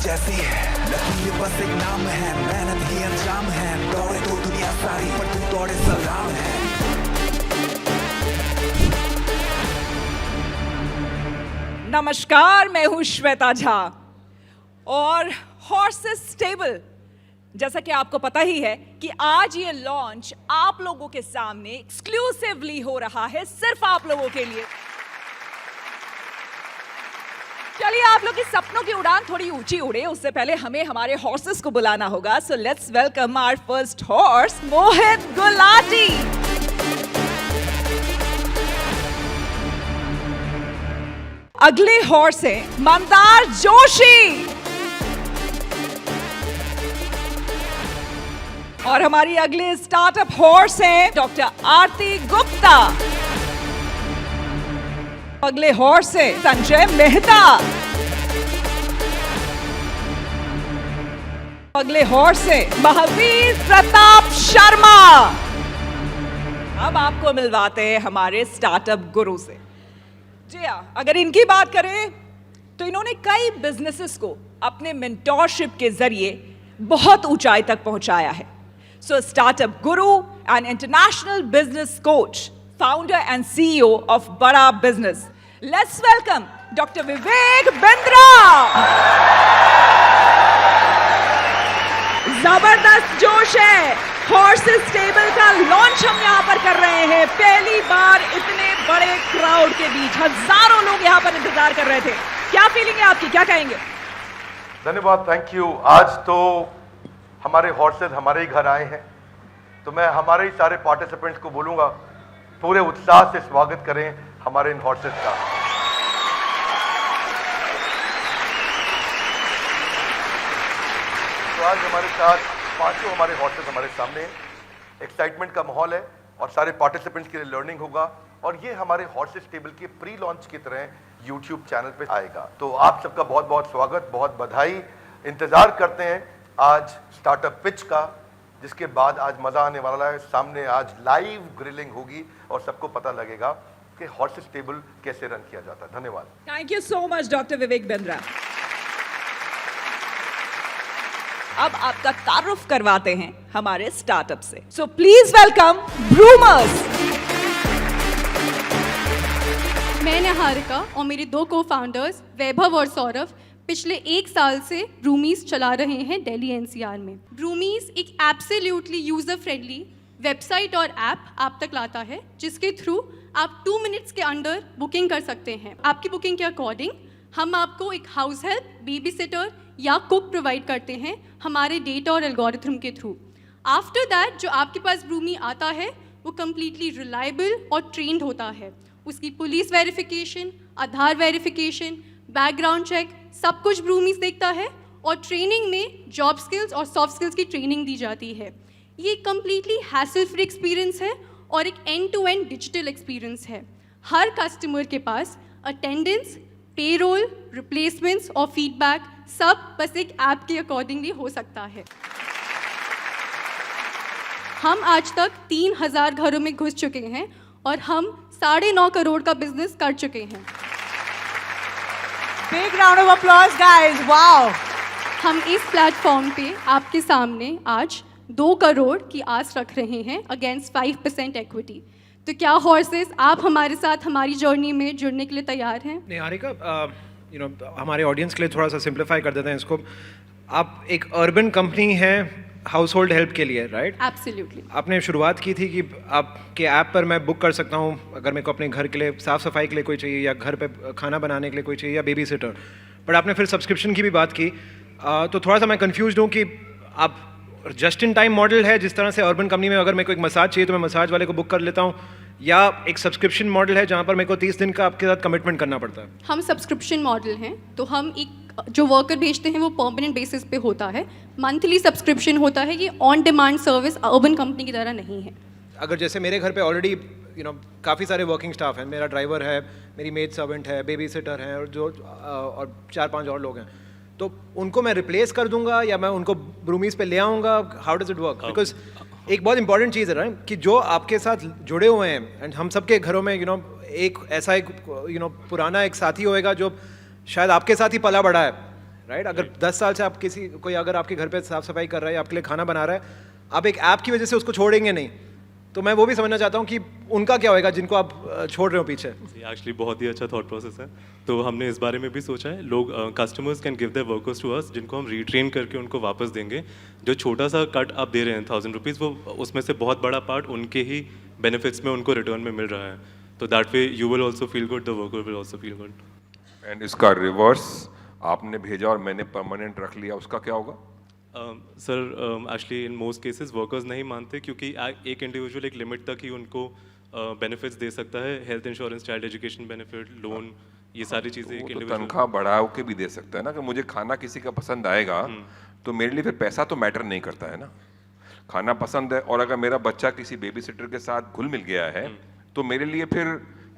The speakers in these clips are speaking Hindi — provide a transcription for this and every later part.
जैसी लकीर बस एक नाम है, मेहनत ही अंजाम है। दौड़े तो दुनिया सारी पर तू दौड़े सलाम है। नमस्कार, मैं हूं श्वेता झा और हॉर्सेस स्टेबल, जैसा कि आपको पता ही है कि आज ये लॉन्च आप लोगों के सामने एक्सक्लूसिवली हो रहा है, सिर्फ आप लोगों के लिए। चलिए, आप लोग की सपनों की उड़ान थोड़ी ऊंची उड़े उससे पहले हमें हमारे हॉर्सेस को बुलाना होगा। So let's welcome our first horse, Mohit Gulati. अगले हॉर्स हैं मंदार जोशी और हमारी अगले स्टार्टअप हॉर्स हैं डॉक्टर आरती गुप्ता। अगले हॉर्स हैं संजय मेहता। अगले हॉर्स हैं महावीर प्रताप शर्मा। अब आपको मिलवाते हैं हमारे स्टार्टअप गुरु से। जी हाँ, अगर इनकी बात करें तो इन्होंने कई बिजनेसेस को अपने मेंटोरशिप के जरिए बहुत ऊंचाई तक पहुंचाया है। सो startup Guru and international business coach, founder and CEO of बड़ा business, let's welcome doctor Vivek Bindra. जबरदस्त जोश है। हॉर्सेस स्टेबल का लॉन्च हम यहाँ पर कर रहे हैं, पहली बार इतने बड़े क्राउड के बीच। हजारों लोग यहाँ पर इंतजार कर रहे थे। क्या फीलिंग है आपकी, क्या कहेंगे? धन्यवाद, थैंक यू। आज तो हमारे हॉर्सेस हमारे ही घर आए हैं, तो मैं हमारे ही सारे पार्टिसिपेंट्स को बोलूंगा पूरे उत्साह से स्वागत करें हमारे इन हॉर्सेस का। तो आज हमारे साथ पांचों हमारे हॉर्सेस हमारे सामने हैं। एक्साइटमेंट का माहौल है और सारे पार्टिसिपेंट्स के लिए लर्निंग होगा और ये हमारे हॉर्सेस टेबल के प्री लॉन्च की तरह यूट्यूब चैनल पे आएगा। तो आप सबका बहुत बहुत स्वागत, बहुत बधाई। इंतजार करते हैं आज स्टार्टअप पिच का, जिसके बाद आज मजा आने वाला है। सामने आज लाइव ग्रिलिंग होगी और सबको पता लगेगा कि हॉर्सेस टेबल कैसे रन किया जाता है। धन्यवाद। Thank you so much doctor Vivek Bindra. अब आपका तारुफ करवाते हैं हमारे स्टार्टअप से। So please welcome Broomers. मैं निहारिका और मेरे दो को-फाउंडर्स वैभव और सौरभ पिछले 1 साल से ब्रूमीज चला रहे हैं दिल्ली एनसीआर में। ब्रूमीज एक एब्सोल्युटली यूजर फ्रेंडली वेबसाइट और ऐप आप तक लाता है, जिसके थ्रू आप 2 मिनट्स के अंदर बुकिंग कर सकते हैं। आपकी बुकिंग के अकॉर्डिंग हम आपको एक हाउस हेल्प, बेबी सिटर या कुक प्रोवाइड करते हैं हमारे डेटा और एल्गोरिथम के थ्रू। आफ्टर दैट जो आपके पास ब्रूमी आता है वो कम्प्लीटली रिलायबल और ट्रेंड होता है। उसकी पुलिस वेरिफिकेशन, आधार वेरिफिकेशन, बैकग्राउंड चेक, सब कुछ ब्रूमीज देखता है और ट्रेनिंग में जॉब स्किल्स और सॉफ्ट स्किल्स की ट्रेनिंग दी जाती है। ये कम्प्लीटली हैसल फ्री एक्सपीरियंस है और एक end to end digital experience है। हर कस्टमर के पास अटेंडेंस, पेरोल, रिप्लेसमेंट्स और फीडबैक सब बस एक ऐप के अकॉर्डिंगली हो सकता है। हम आज तक 3000 घरों में घुस चुके हैं और हम 9.5 करोड़ का बिजनेस कर चुके हैं। Big round of applause guys, wow. हम इस प्लेटफॉर्म पे आपके सामने आज 2 करोड़ की आस रख रहे हैं अगेंस्ट 5% इक्विटी। तो क्या हॉर्सेस आप हमारे साथ हमारी जर्नी में जुड़ने के लिए तैयार हैं? निहारिका, हमारे ऑडियंस के लिए थोड़ा सा सिंप्लीफाई कर देते हैं इसको। आप एक अर्बन कंपनी है हाउस होल्ड हेल्प के लिए, राइट? एब्सोल्युटली। आपने शुरुआत की थी कि आपके ऐप पर मैं बुक कर सकता हूँ अगर मेरे को अपने घर के लिए साफ़ सफाई के लिए कोई चाहिए या घर पे खाना बनाने के लिए कोई चाहिए या बेबी सिटर। बट आपने फिर सब्सक्रिप्शन की भी बात की, तो थोड़ा सा मैं कन्फ्यूज हूँ कि आप जस्ट इन टाइम मॉडल है, जिस तरह से अर्बन कंपनी में अगर मेरे को एक मसाज चाहिए तो मैं मसाज वाले को बुक कर लेता हूँ, या एक सब्सक्रिप्शन मॉडल है जहाँ पर मेरे को 30 दिन का आपके साथ कमिटमेंट करना पड़ता है? हम सब्सक्रिप्शन मॉडल हैं, तो हम एक जो वर्कर भेजते हैं वो परमानेंट बेसिस पे होता है, मंथली सब्सक्रिप्शन होता है। ये on demand service urban company की तरह नहीं है। अगर जैसे मेरे घर पे ऑलरेडी काफ़ी सारे वर्किंग स्टाफ हैं, मेरा ड्राइवर है, मेरी मेड सर्वेंट है, बेबी सिटर है और 4-5 और लोग हैं, तो उनको मैं रिप्लेस कर दूंगा या मैं उनको ब्रूमीज पे ले आऊँगा? How does it work? Because एक बहुत इंपॉर्टेंट चीज़ है ना कि जो आपके साथ जुड़े हुए हैं, एंड हम सबके घरों में एक ऐसा एक पुराना एक साथी होएगा जो शायद आपके साथ ही पला बड़ा है, राइट? अगर 10 साल से आप कोई अगर आपके घर पे साफ सफाई कर रहा है या आपके लिए खाना बना रहा है, आप एक ऐप की वजह से उसको छोड़ेंगे नहीं। तो मैं वो भी समझना चाहता हूँ कि उनका क्या होएगा जिनको आप छोड़ रहे हो पीछे। एक्चुअली बहुत ही अच्छा थॉट प्रोसेस है। तो हमने इस बारे में भी सोचा है, लोग customers can give their workers to us, जिनको हम रीट्रेन करके उनको वापस देंगे। जो छोटा सा कट आप दे रहे हैं 1000 रुपीज़, वो उसमें से बहुत बड़ा पार्ट उनके ही बेनिफिट्स में उनको रिटर्न में मिल रहा है। तो that way you will also feel good, the worker will also feel good. And इसका रिवर्स आपने भेजा और मैंने परमानेंट रख लिया, उसका क्या होगा? Sir actually in most cases workers नहीं मानते, क्योंकि एक इंडिविजुअल एक लिमिट तक ही उनको बेनिफिट्स दे सकता है। Health insurance, child education benefit, loan, ये सारी चीज़ें एक तो इंडिविजुअल तनख्वाह बढ़ाओ के भी दे सकता है ना, कि मुझे खाना किसी का पसंद आएगा तो मेरे लिए फिर पैसा तो मैटर नहीं करता है ना। खाना पसंद है, और अगर मेरा बच्चा किसी बेबी सिटर के साथ घुल मिल गया है तो मेरे लिए फिर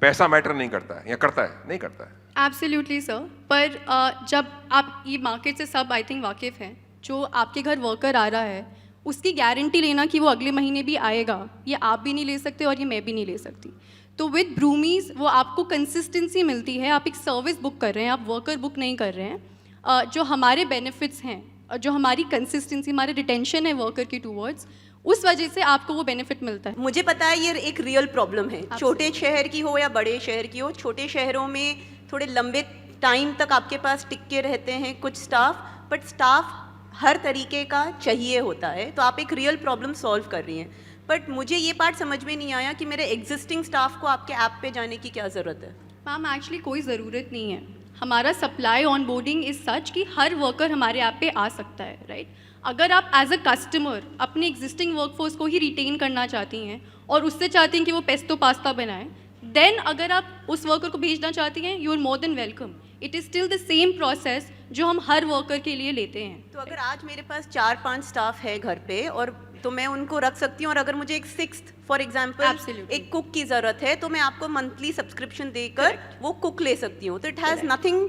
पैसा मैटर नहीं करता है, या करता है? नहीं करता है। Absolutely sir. पर जब आप ये मार्केट से सब आई थिंक वाकिफ़ हैं, जो आपके घर वर्कर आ रहा है उसकी गारंटी लेना कि वो अगले महीने भी आएगा, ये आप भी नहीं ले सकते और ये मैं भी नहीं ले सकती। तो विद ब्रूमीज़ वो आपको कंसिस्टेंसी मिलती है। आप एक सर्विस बुक कर रहे हैं, आप वर्कर बुक नहीं कर रहे हैं। जो हमारे बेनिफिट्स हैं, जो हमारी कंसिस्टेंसी, हमारे रिटेंशन है वर्कर के टूवर्ड्स, उस वजह से आपको वो बेनिफिट मिलता है। मुझे पता है ये एक रियल प्रॉब्लम है, छोटे शहर की हो या बड़े शहर की हो। छोटे शहरों में थोड़े लंबे टाइम तक आपके पास टिक के रहते हैं कुछ स्टाफ, बट स्टाफ हर तरीके का चाहिए होता है। तो आप एक रियल प्रॉब्लम सॉल्व कर रही हैं। बट मुझे ये पार्ट समझ में नहीं आया कि मेरे एग्जिस्टिंग स्टाफ को आपके ऐप पे जाने की क्या ज़रूरत है? मैम एक्चुअली कोई ज़रूरत नहीं है। हमारा supply on boarding is such कि हर वर्कर हमारे ऐप पे आ सकता है, राइट? अगर आप एज अ कस्टमर अपने एग्जिस्टिंग वर्कफोर्स को ही रिटेन करना चाहती हैं और उससे चाहती हैं कि वो पेस्टो पास्ता बनाएं, देन अगर आप उस वर्कर को भेजना चाहती हैं, you are more than welcome. It is still the same process जो हम हर वर्कर के लिए लेते हैं। तो अगर आज मेरे पास 4-5 स्टाफ है घर पे, और तो मैं उनको रख सकती हूँ, और अगर मुझे एक 6th फॉर एग्जांपल Absolutely. एक कुक की ज़रूरत है, तो मैं आपको मंथली सब्सक्रिप्शन देकर वो कुक ले सकती हूँ। तो इट हैज़ नथिंग,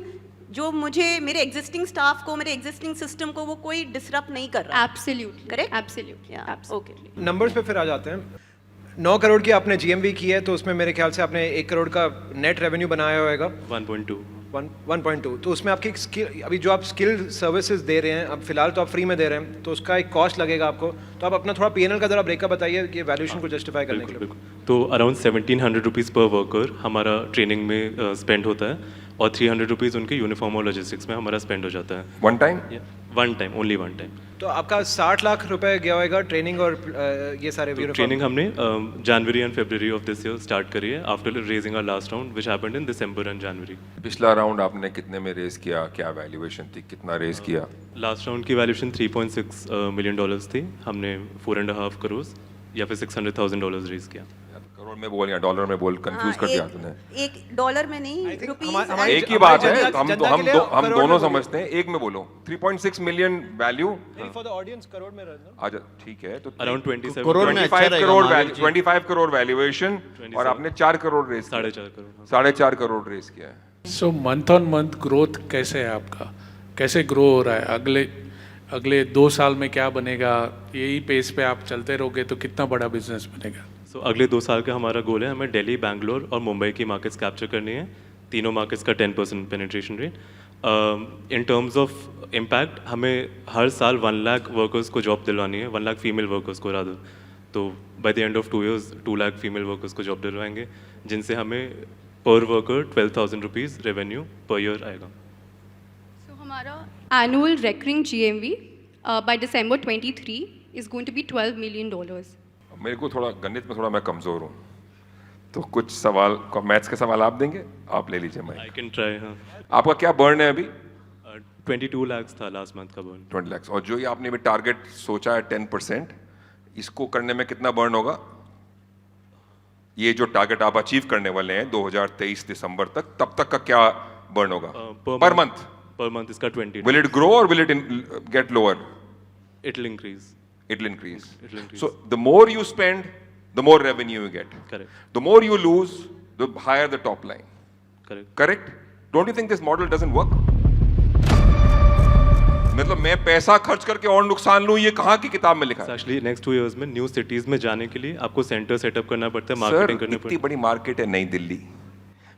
जो मुझे मेरे एग्जिस्टिंग स्टाफ को, मेरे एग्जिस्टिंग सिस्टम को वो कोई डिसरप्ट नहीं कर रहा। Absolutely Correct? Absolutely okay. Numbers पे फिर आ जाते हैं। 9 करोड़ की आपने GMV की है, तो उसमें मेरे ख्याल से आपने 1 करोड़ का नेट रेवेन्यू बनाया होगा। 1.2। 1.2। तो उसमें आपकी स्किल, अभी जो आप स्किल सर्विसेज दे रहे हैं, अब फिलहाल तो आप फ्री में दे रहे हैं, तो उसका एक कॉस्ट लगेगा आपको। तो आप अपना थोड़ा PNL का जरा ब्रेकअप बताइए कि वैल्यूएशन को जस्टिफाई करने के लिए। तो अराउंड 1700 रुपीज़ पर वर्कर हमारा ट्रेनिंग में स्पेंड होता है, और 300 रुपीज़ उनके यूनिफॉर्म और लॉजिस्टिक्स में हमारा स्पेंड हो जाता है। One time? One time, only one time. तो आपका 60 लाख रुपए गया होगा ट्रेनिंग और ये सारे ट्रेनिंग हमने January and February of this year start करी है, after raising our last round which happened in December and January. पिछला राउंड आपने कितने में रेस किया, क्या वैल्यूएशन थी, कितना रेस किया? लास्ट राउंड की वैल्यूएशन $3.6 मिलियन थी। हमने 4.5 करोड़ या फिर $600,000 रेज किया। करोड़ में बोल या डॉलर में बोल, कंफ्यूज कर दिया तूने। एक डॉलर में नहीं, रुपीज। एक ही बात है, हम दोनों समझते हैं, एक में बोलो। 3.6 million value for the audience crore में रहना। अच्छा ठीक है, तो अराउंड 27 25 करोड़ वैल्यूएशन, और आपने 4 करोड़ रेस, 4.5 करोड़। 4.5 करोड़ रेस किया है। सो मंथ ऑन मंथ ग्रोथ कैसे है आपका, कैसे ग्रो हो रहा है? अगले 2 साल में क्या बनेगा? यही पेस पे आप चलते रहोगे तो कितना बड़ा बिजनेस बनेगा? सो अगले 2 साल का हमारा गोल है, हमें दिल्ली, बैंगलोर और मुंबई की मार्केट्स कैप्चर करनी है। तीनों मार्केट्स का 10% penetration rate. In terms of impact, हमें हर साल 1 लाख वर्कर्स को जॉब दिलवानी है, 1 लाख फीमेल वर्कर्स को रादर। तो by the end of 2 years 2 lakh female workers को जॉब दिलवाएंगे, जिनसे हमें per worker 12,000 rupees revenue per year आएगा। सो हमारा annual recurring GMV by December 23 is going to be $12 million। मेरे को थोड़ा गणित में थोड़ा मैं कमजोर हूँ, तो कुछ सवाल, मैथ्स के सवाल आप देंगे? आप ले लीजिए आई माइक। Can try. हाँ, आपका क्या बर्न है अभी? 22 लाख था लास्ट मंथ का बर्न। 20 लाख। और जो ये आपने भी टारगेट सोचा है 10%, इसको करने में कितना बर्न होगा? ये जो टारगेट आप अचीव करने वाले हैं 2023 दिसंबर तक, तब तक का क्या बर्न होगा पर मंथ? पर मंथ इसका 20। Will it grow or will it get lower? It will increase. It'll increase. It'll increase. So the more you spend, the more revenue you get. Correct. The more you lose, the higher the top line. Correct. Correct? Don't you think this model doesn't work? मतलब मैं पैसा खर्च करके और नुकसान लूं, ये कहाँ की किताब में लिखा है? Actually, next 2 years में न्यू सिटीज में जाने के लिए आपको सेंटर सेटअप करना पड़ता है, मार्केटिंग करनी पड़ती इतनी बड़ी मार्केट है नई दिल्ली।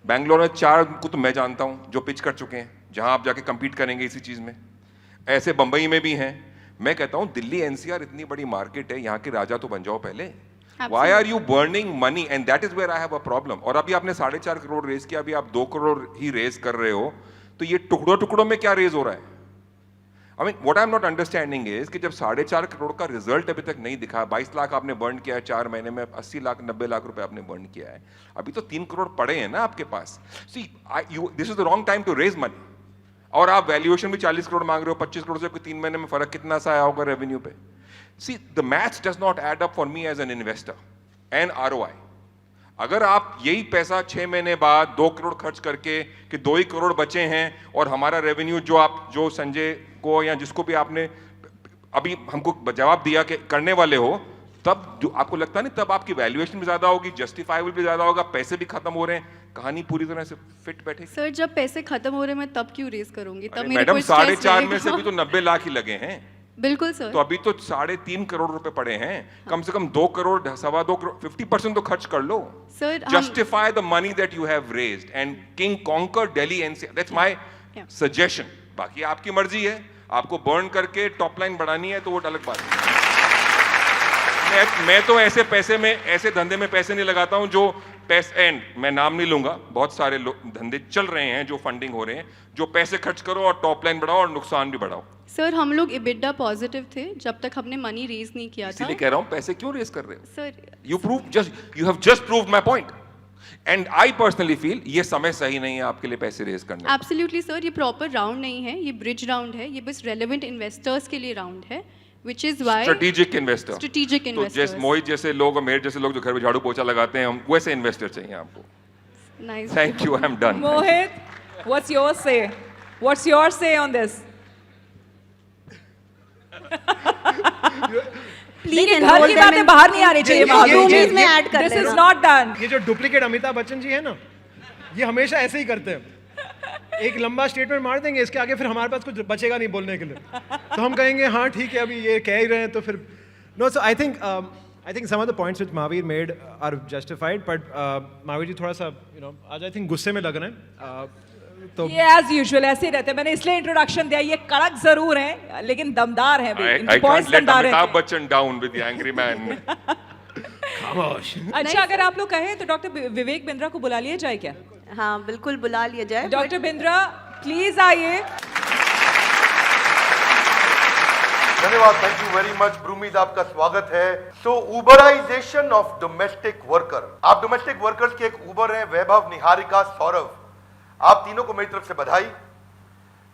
बैंगलोर में 4 को तो मैं जानता हूँ जो पिच कर चुके हैं, जहां आप जाके compete करेंगे इसी चीज में। ऐसे बंबई में भी हैं। मैं कहता हूं दिल्ली एनसीआर इतनी बड़ी मार्केट है, यहाँ के राजा तो बन जाओ पहले। Why are you burning money? And that is where I have a problem. और अभी आपने 4.5 करोड़ रेज किया, अभी आप 2 करोड़ ही रेज कर रहे हो, तो ये टुकड़ों टुकड़ों में क्या रेज हो रहा है? I mean, what I'm not understanding is कि जब 4.5 करोड़ का रिजल्ट अभी तक नहीं दिखा, 22 लाख आपने बर्न किया है 4 महीने में, 80 लाख 90 लाख रुपए आपने बर्न किया है, अभी तो 3 करोड़ पड़े हैं ना आपके पास। See, this is the wrong time to raise money. और आप वैल्यूएशन भी 40 करोड़ मांग रहे हो, 25 करोड़ से 3 महीने में फर्क कितना सा आया होगा रेवेन्यू पे? See, the maths does not add up for me as an investor and ROI. अगर आप यही पैसा 6 महीने बाद 2 करोड़ खर्च करके कि 2 ही करोड़ बचे हैं और हमारा रेवेन्यू जो संजय को या जिसको भी आपने अभी हमको जवाब दिया कि करने वाले हो, तब जो आपको लगता नहीं तब आपकी वैल्यूएशन भी ज्यादा होगी, जस्टिफाइबल भी ज्यादा होगा, पैसे भी खत्म हो रहे हैं, कहानी पूरी तरह से फिट बैठेगी। सर जब पैसे खत्म हो रहे हैं मैं तब क्यों रेस करूंगी? तब मेरे मैडम को स्ट्रेस 4.5 में से रहेगा। भी तो 90 लाख ही लगे हैं। बिल्कुल सर। तो अभी तो 3.5 करोड़ रुपए पड़े हैं, कम से कम 2 करोड़ 2.25 करोड़ 50% तो खर्च कर लो। Sir justify the money that you have raised and king conquer Delhi NCR, that's my suggestion. बाकी आपकी मर्जी है, आपको बर्न करके टॉप लाइन बढ़ानी है तो वो अलग बात है। मैं तो ऐसे पैसे में, ऐसे धंधे में पैसे नहीं लगाता हूं जो पैसे, एंड मैं नाम नहीं लूंगा, बहुत सारे धंधे चल रहे हैं जो फंडिंग हो रहे हैं, जो पैसे खर्च करो और टॉप लाइन बढ़ाओ और नुकसान भी बढ़ाओ। सर हम लोग EBITDA पॉजिटिव थे जब तक हमने मनी रेज नहीं किया था। इसीलिए कह रहा हूं पैसे क्यों रेज कर रहे हो? Sir you have just proved my point and I personally feel ये समय सही नहीं है आपके लिए पैसे रेज करने। एब्सोल्युटली सर, ये प्रॉपर राउंड नहीं है, ये ब्रिज राउंड है, ये बस रेलेवेंट इन्वेस्टर्स के लिए राउंड है, which is why strategic investor. Strategic तो जैसे मोहित जैसे लोग और मेरे जैसे लोग जो घर में झाड़ू पोछा लगाते हैं, हम वैसे इन्वेस्टर चाहिए आपको। Nice. Thank you, I am done. Mohit, what's your say? What's your say on this? Please घर की बातें बाहर नहीं आनी चाहिए। रूमीज में ऐड कर This लेना। is not done. ये जो डुप्लीकेट अमिताभ बच्चन जी है ना, ये हमेशा ऐसे ही करते हैं। एक लंबा स्टेटमेंट मार देंगे, इसके आगे फिर हमारे पास कुछ बचेगा नहीं बोलने के लिए, तो हम कहेंगे हाँ ठीक है अभी ये कह ही रहे हैं तो फिर no. So I think some of the points which Mahavir made are justified, but Mahavir जी थोड़ा सा आज आई थिंक गुस्से में लग रहे हैं। तो ये एज यूजुअल ऐसे ही रहते हैं। मैंने इसलिए इंट्रोडक्शन दिया, ये कड़क जरूर हैं लेकिन दमदार हैं भी। I can't let Amitabh Bachchan down with the angry man। खामोश। अच्छा अगर आप लोग कहें तो डॉक्टर विवेक बिंद्रा को बुला लिया जाए क्या? हाँ बिल्कुल बुला लिया जाए। डॉक्टर बिंद्रा प्लीज आइए। धन्यवाद, थैंक यू वेरी मच। ब्रूमीज आपका स्वागत है। सो उबराइजेशन ऑफ डोमेस्टिक वर्कर, आप डोमेस्टिक वर्कर्स के एक उबर हैं, वैभव, निहारिका, सौरभ, आप तीनों को मेरी तरफ से बधाई।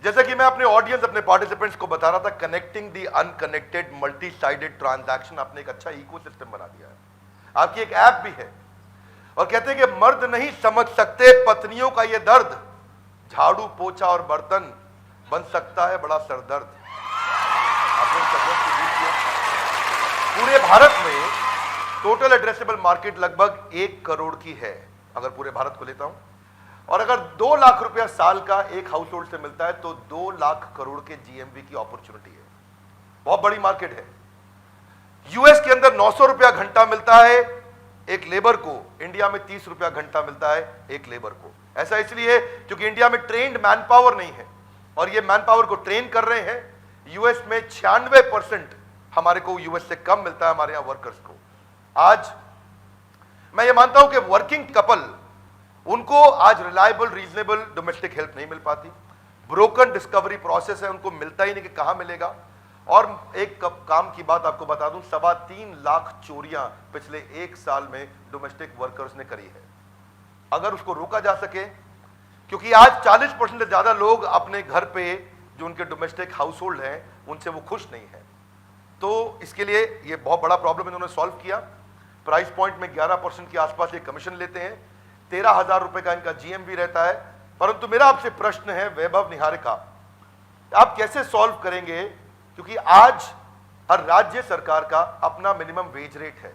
जैसा कि मैं अपने ऑडियंस, अपने पार्टिसिपेंट्स को बता रहा था, connecting the unconnected multi sided transaction, आपने एक अच्छा इकोसिस्टम बना दिया है। आपकी एक ऐप भी है और कहते हैं कि मर्द नहीं समझ सकते पत्नियों का ये दर्द, झाड़ू पोछा और बर्तन बन सकता है बड़ा सरदर्द। पूरे भारत में टोटल एड्रेसेबल मार्केट लगभग 1 करोड़ की है अगर पूरे भारत को लेता हूं, और अगर 2 लाख रुपया साल का एक हाउस होल्ड से मिलता है तो 2 लाख करोड़ के जीएमवी की अपॉर्चुनिटी है। बहुत बड़ी मार्केट है। यूएस के अंदर 900 रुपया घंटा मिलता है एक लेबर को, इंडिया में 30 रुपया घंटा मिलता है एक लेबर को। ऐसा इसलिए क्योंकि इंडिया में ट्रेन्ड मैन पावर नहीं है और ये मैन पावर को ट्रेन कर रहे हैं। यूएस में 96% हमारे को यूएस से कम मिलता है हमारे यहां वर्कर्स को। आज मैं ये मानता हूं कि वर्किंग कपल, उनको आज रिलायबल रीजनेबल डोमेस्टिक हेल्प नहीं मिल पाती। ब्रोकन डिस्कवरी प्रोसेस है, उनको मिलता ही नहीं कि कहां मिलेगा। और एक काम की बात आपको बता दूं, 3.25 लाख चोरियां पिछले 1 साल में डोमेस्टिक वर्कर्स ने करी है। अगर उसको रोका जा सके, क्योंकि आज 40% से ज्यादा लोग अपने घर पे जो उनके डोमेस्टिक हाउस होल्ड हैं उनसे वो खुश नहीं है, तो इसके लिए ये बहुत बड़ा प्रॉब्लम इन्होंने सॉल्व किया। प्राइस पॉइंट में 11% के आसपास ये कमीशन लेते हैं, 13,000 रुपए का इनका जीएमवी रहता है। परंतु मेरा आपसे प्रश्न है वैभव, निहारिका, आप कैसे सॉल्व करेंगे? क्योंकि आज हर राज्य सरकार का अपना मिनिमम वेज रेट है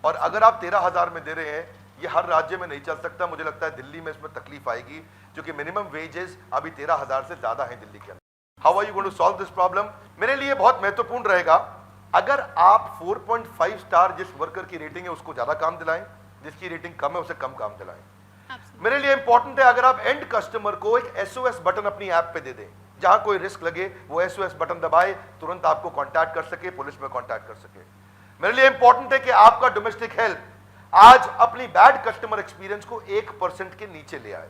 और अगर आप 13,000 में दे रहे हैं, ये हर राज्य में नहीं चल सकता। मुझे लगता है दिल्ली में इसमें तकलीफ आएगी क्योंकि मिनिमम वेजेस अभी 13,000 से ज्यादा है दिल्ली के अंदर। How are you going to solve this problem? मेरे लिए बहुत महत्वपूर्ण रहेगा अगर आप 4.5 स्टार जिस वर्कर की रेटिंग है उसको ज्यादा काम दिलाएं, जिसकी रेटिंग कम है उसे कम काम दिलाएं। मेरे लिए इंपॉर्टेंट है अगर आप एंड कस्टमर को एक SOS बटन अपनी ऐप पे दे दें, जहां कोई रिस्क लगे वो SOS बटन दबाए, तुरंत आपको कांटेक्ट कर सके, पुलिस में कांटेक्ट कर सके। मेरे लिए इंपॉर्टेंट है कि आपका डोमेस्टिक हेल्प आज अपनी बैड कस्टमर एक्सपीरियंस को 1% के नीचे ले आए।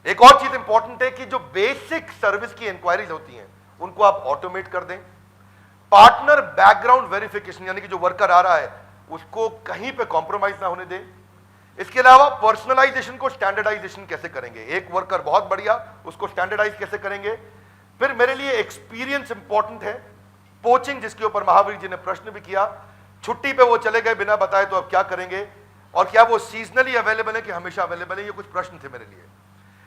एक और चीज इंपॉर्टेंट है कि जो बेसिक सर्विस की इंक्वायरीज होती हैं उनको आप ऑटोमेट कर दें। पार्टनर बैकग्राउंड वेरिफिकेशन यानी कि जो वर्कर आ रहा है उसको कहीं पे कॉम्प्रोमाइज ना होने दें। इसके अलावा पर्सनलाइजेशन को स्टैंडर्डाइजेशन कैसे करेंगे, एक वर्कर बहुत बढ़िया, उसको स्टैंडर्डाइज कैसे करेंगे। फिर मेरे लिए एक्सपीरियंस इंपॉर्टेंट है, पोचिंग जिसके ऊपर महावीर जी ने प्रश्न भी किया, छुट्टी पे वो चले गए बिना बताए तो अब क्या करेंगे, और क्या वो सीजनली अवेलेबल है कि हमेशा अवेलेबल है। ये कुछ प्रश्न थे मेरे लिए,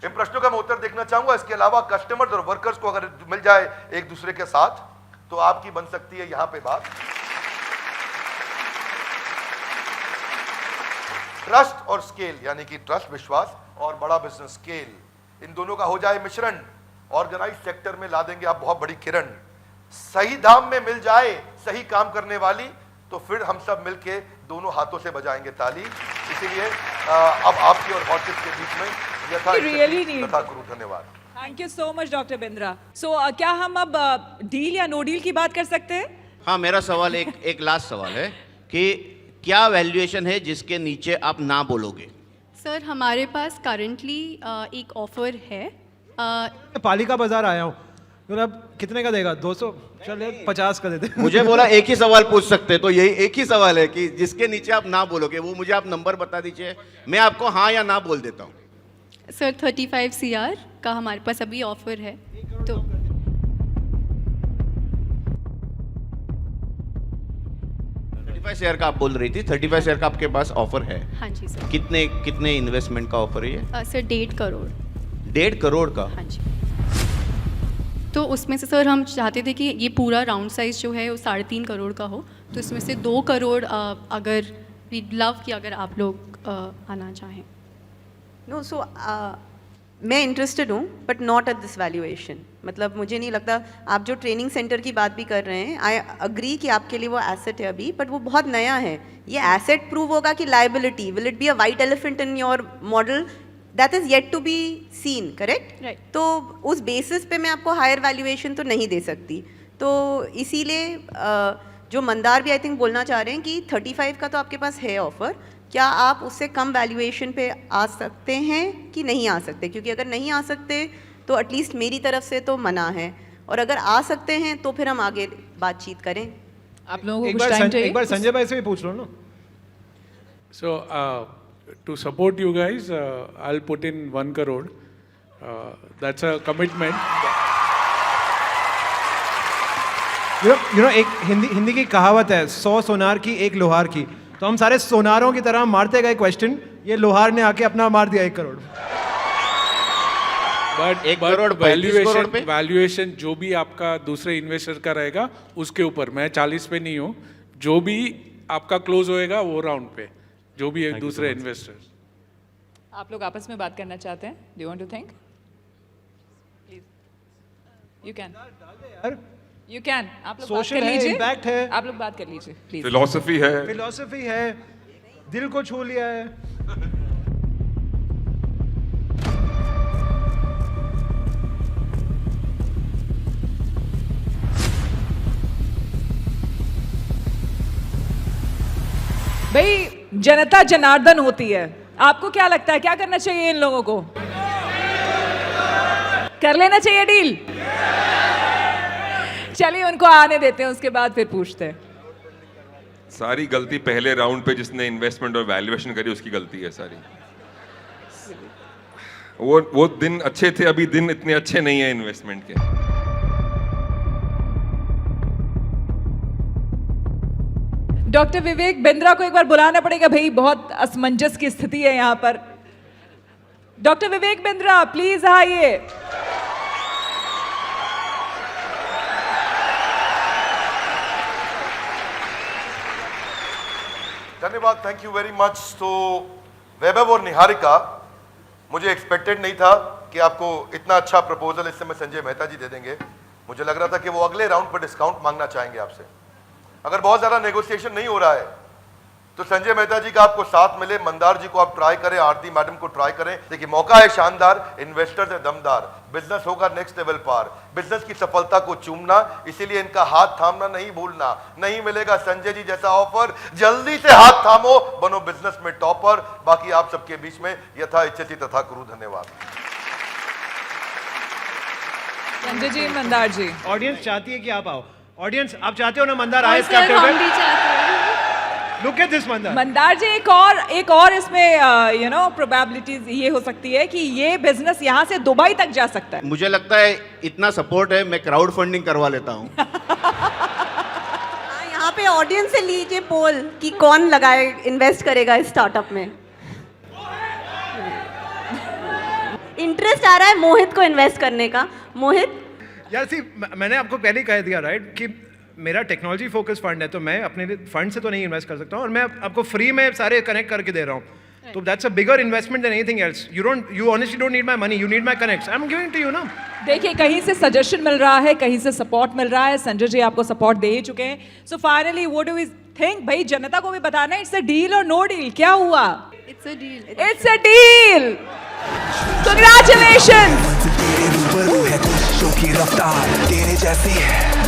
इन प्रश्नों का मैं उत्तर देखना चाहूंगा। इसके अलावा कस्टमर्स और वर्कर्स को अगर मिल जाए एक दूसरे के साथ तो आपकी बन सकती है यहां पे बात। ट्रस्ट और स्केल यानी कि ट्रस्ट विश्वास और बड़ा बिजनेस स्केल, इन दोनों का हो जाए मिश्रण, ऑर्गेनाइज सेक्टर में ला देंगे आप बहुत बड़ी किरण। सही दाम में मिल जाए सही काम करने वाली तो फिर हम सब मिलके दोनों हाथों से बजाएंगे ताली। इसीलिए अब आपकी और हॉर्टिस के बीच में यथा गुरु। धन्यवाद। Thank you so much doctor Bindra. क्या हम अब डील या नो डील की बात कर सकते हैं? हाँ, मेरा सवाल एक लास्ट सवाल है कि क्या वैल्यूएशन है जिसके नीचे आप ना बोलोगे? सर, हमारे पास करंटली एक ऑफर है। पालिका बाजार आया हूँ, मतलब कितने का देगा? 200? चले 50 का देते। मुझे बोला एक ही सवाल पूछ सकते, तो यही एक ही सवाल है कि जिसके नीचे आप ना बोलोगे वो मुझे आप नंबर बता दीजिए, मैं आपको हाँ या ना बोल देता हूँ। सर, 35 CR का हमारे पास अभी ऑफर है। तो 35 CR का आप बोल रही थी, 35 CR का आपके पास ऑफर है? हाँ जी सर। कितने इन्वेस्टमेंट का ऑफर है ये? सर, 1.5 करोड़। 1.5 करोड़ का? हाँ जी। तो उसमें से सर हम चाहते थे कि ये पूरा राउंड साइज जो है वो 3.5 करोड़ का हो, तो इसमें से 2 करोड़ अगर वीड लव कि अगर आप लोग आना चाहें। नो, सो मैं इंटरेस्टेड हूँ but not at this valuation. मतलब मुझे नहीं लगता, आप जो ट्रेनिंग सेंटर की बात भी कर रहे हैं, आई अग्री कि आपके लिए वो एसेट है अभी, बट वो बहुत नया है। ये एसेट प्रूव होगा कि liability, will it be a white elephant in your model? That is yet to be seen, correct? Right. तो उस बेसिस पे मैं आपको हायर वैल्यूएशन तो नहीं दे सकती। तो इसीलिए जो मंदार भी आई थिंक बोलना चाह रहे हैं कि 35 का तो आपके पास है ऑफर, क्या आप उससे कम वैल्यूएशन पे आ सकते हैं कि नहीं आ सकते? क्योंकि अगर नहीं आ सकते तो एटलीस्ट मेरी तरफ से तो मना है, और अगर आ सकते हैं तो फिर हम आगे बातचीत करें। आप लोगों को कुछ टाइम चाहिए? एक बार संजय भाई से भी पूछ लो ना। So to support you guys, I'll put in 1 crore. That's a commitment. You know, एक हिंदी की कहावत है, 100 सोनार की 1 लोहार की। तो हम सारे सोनारों की तरह मारते गए क्वेश्चन, ये लोहार ने आके अपना मार दिया 1 करोड़। बट 1 करोड़ 35 करोड़ पे? वैल्यूएशन जो भी आपका दूसरे इन्वेस्टर का रहेगा उसके ऊपर, मैं 40 पे नहीं हूँ, जो भी आपका क्लोज होएगा वो राउंड पे, जो भी एक दूसरे इन्वेस्टर्स। आप लोग आपस में बात करना चाहते हैं? Do you want to think? Please, you can. You can, आप लोग बात कर लीजिए। इम्पैक्ट है, आप लोग बात कर लीजिए प्लीज। फिलॉसफी है, दिल को छू लिया है। भाई, जनता जनार्दन होती है। आपको क्या लगता है, क्या करना चाहिए इन लोगों को? कर लेना चाहिए डील? चलिए उनको आने देते हैं, उसके बाद फिर पूछते हैं। सारी गलती पहले राउंड पे जिसने इन्वेस्टमेंट और वैल्यूएशन करी उसकी गलती है सारी। वो दिन अच्छे थे, अभी दिन इतने अच्छे नहीं है इन्वेस्टमेंट के। डॉक्टर विवेक बिंद्रा को एक बार बुलाना पड़ेगा भाई, बहुत असमंजस की स्थिति है यहाँ पर। डॉक्टर विवेक बिंद्रा प्लीज आइए। धन्यवाद, थैंक यू वेरी मच। तो वैभव और निहारिका, मुझे एक्सपेक्टेड नहीं था कि आपको इतना अच्छा प्रपोजल इस समय संजय मेहता जी दे देंगे। मुझे लग रहा था कि वो अगले राउंड पर डिस्काउंट मांगना चाहेंगे आपसे। अगर बहुत ज़्यादा नेगोशिएशन नहीं हो रहा है तो संजय मेहता जी का आपको साथ मिले, मंदार जी को आप ट्राई करें, आरती मैडम को ट्राई करें। देखिए मौका है शानदार, इन्वेस्टर्स है दमदार, बिजनेस होगा नेक्स्ट लेवल पार, बिजनेस की सफलता को चूमना, इसीलिए इनका हाथ थामना नहीं भूलना। नहीं मिलेगा संजय जी जैसा ऑफर, जल्दी से हाथ थामो, बनो बिजनेस में टॉपर। बाकी आप सबके बीच में यथा इच्छति तथा कुरु। धन्यवाद। संजय जी, मंदार जी। ऑडियंस चाहती है कि आप आओ। ऑडियंस आप चाहते हो ना मंदार और आए सर हम कैप्टन? भी चाहते हैं। Look at this Mandar. Mandar ji, एक और इसमें प्रोबेबिलिटीज ये हो सकती है कि ये बिजनेस यहाँ से दुबई तक जा सकता है। मुझे लगता है इतना सपोर्ट है, मैं क्राउड फंडिंग करवा लेता हूँ। यहाँ पे ऑडियंस से लीजिए पोल कि कौन लगाए, इन्वेस्ट करेगा इस स्टार्टअप में। इंटरेस्ट आ रहा है मोहित को इन्वेस्ट करने का। मोहित यार सी, मैंने आपको पहले ही कह दिया राइट कि मेरा टेक्नोलॉजी फोकस फंड है, तो मैं अपने फंड से तो नहीं इन्वेस्ट कर सकता हूँ, और मैं आपको फ्री में सारे कनेक्ट करके दे रहा हूँ। तो that's a bigger investment than anything else. You honestly don't need my money, you need my connects. I am giving to you ना। देखिए, कहीं से सजेशन मिल रहा है, कहीं से सपोर्ट मिल रहा है। संजय जी आपको सपोर्ट दे ही चुके हैं। So finally what do we think? भाई जनता को भी बताना है, इट्स अ डील और नो डील। क्या हुआ? It's a deal. It's a deal. Congratulations. तेरे रूबरू है कोशिशों की रफ्तार, तेरे जैसी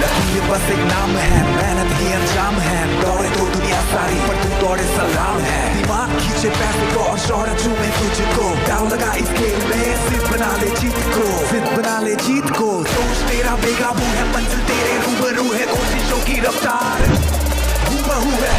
लकीर बस एक नाम है, मेहनत ही अंजाम है। दौड़े तो दुनिया सारी पर तू दौड़े सलाम है। दिमाग खींचे पैसे को और शोहरत चूमे तुझको, दाव लगा इस खेल में, जिद बना ले जीत को, जिद बना ले जीत को। सोच तेरा बेकाबू है, मंजिल तेरे रूबरू है कोशिशों की रफ्तार, हूबहू है